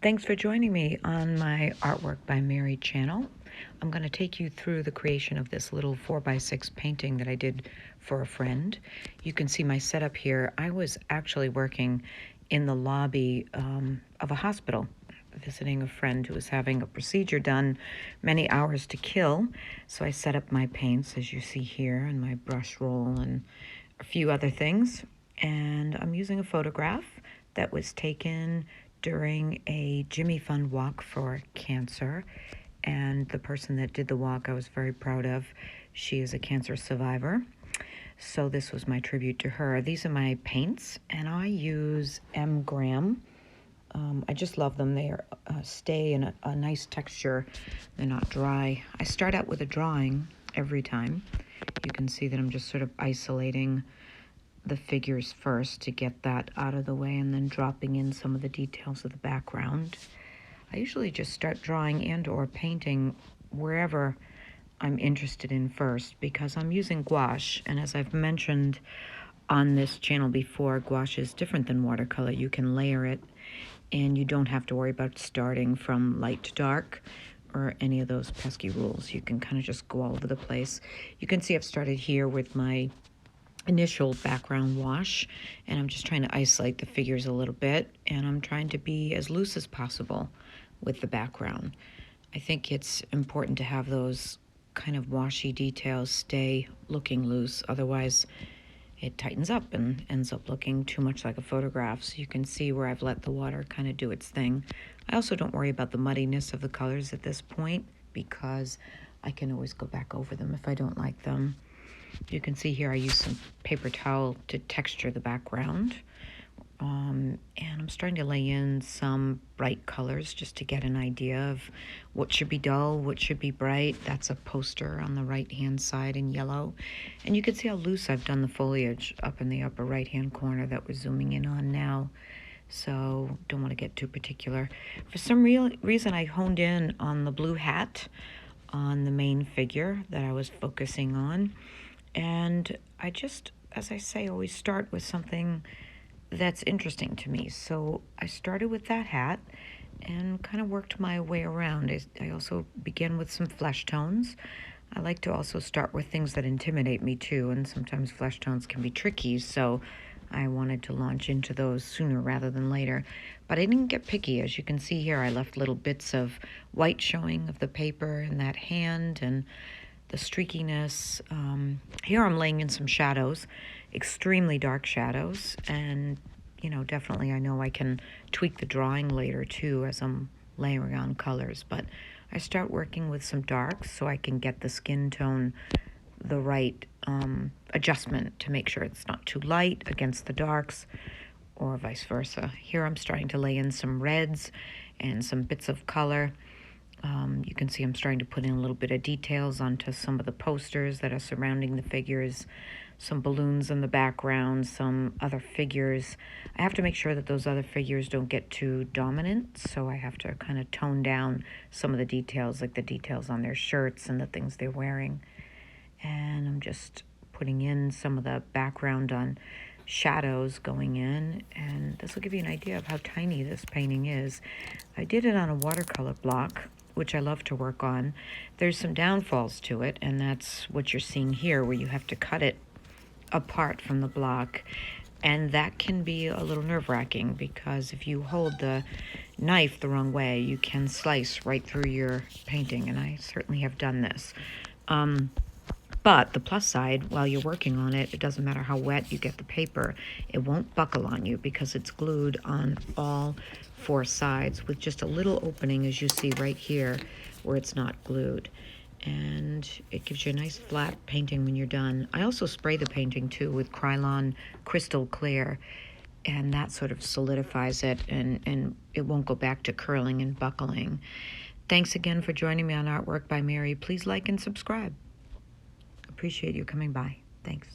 Thanks for joining me on my Artwork by Mary channel. I'm going to take you through the creation of this little 4x6 painting that I did for a friend. You can see my setup here. I was actually working in the lobby of a hospital, visiting a friend who was having a procedure done, many hours to kill. So I set up my paints, as you see here, and my brush roll and a few other things. And I'm using a photograph that was taken during a Jimmy Fund walk for cancer. And the person that did the walk I was very proud of. She is a cancer survivor. So this was my tribute to her. These are my paints, and I use M. Graham. I just love them. They are, stay in a nice texture. They're not dry. I start out with a drawing every time. You can see that I'm just sort of isolating the figures first to get that out of the way, and then dropping in some of the details of the background. I usually just start drawing and or painting wherever I'm interested in first, because I'm using gouache, and as I've mentioned on this channel before, gouache is different than watercolor. You can layer it, and you don't have to worry about starting from light to dark or any of those pesky rules. You can kind of just go all over the place. You can see I've started here with my initial background wash, and I'm just trying to isolate the figures a little bit, and I'm trying to be as loose as possible with the background. I think it's important to have those kind of washy details stay looking loose, otherwise it tightens up and ends up looking too much like a photograph. So you can see where I've let the water kind of do its thing. I also don't worry about the muddiness of the colors at this point, because I can always go back over them if I don't like them. You can see here I use some paper towel to texture the background. And I'm starting to lay in some bright colors just to get an idea of what should be dull, what should be bright. That's a poster on the right-hand side in yellow. And you can see how loose I've done the foliage up in the upper right-hand corner that we're zooming in on now. So don't want to get too particular. For some reason, I honed in on the blue hat on the main figure that I was focusing on. And I just, as I say, always start with something that's interesting to me. So I started with that hat and kind of worked my way around. I also began with some flesh tones. I like to also start with things that intimidate me too, and sometimes flesh tones can be tricky, so I wanted to launch into those sooner rather than later. But I didn't get picky. As you can see here, I left little bits of white showing of the paper and that hand and the streakiness. Here I'm laying in some shadows, extremely dark shadows, and definitely I know I can tweak the drawing later too as I'm layering on colors, but I start working with some darks so I can get the skin tone the right adjustment to make sure it's not too light against the darks, or vice versa. Here I'm starting to lay in some reds and some bits of color. You can see I'm starting to put in a little bit of details onto some of the posters that are surrounding the figures, some balloons in the background, some other figures. I have to make sure that those other figures don't get too dominant, so I have to kind of tone down some of the details, like the details on their shirts and the things they're wearing. And I'm just putting in some of the background on shadows going in, and this will give you an idea of how tiny this painting is. I did it on a watercolor block, which I love to work on. There's some downfalls to it, and that's what you're seeing here, where you have to cut it apart from the block, and that can be a little nerve-wracking, because if you hold the knife the wrong way, you can slice right through your painting, and I certainly have done this. But the plus side, while you're working on it, it doesn't matter how wet you get the paper, it won't buckle on you because it's glued on all four sides with just a little opening, as you see right here, where it's not glued. And it gives you a nice flat painting when you're done. I also spray the painting too with Krylon Crystal Clear, and that sort of solidifies it, and it won't go back to curling and buckling. Thanks again for joining me on Artwork by Mary. Please like and subscribe. Appreciate you coming by. Thanks.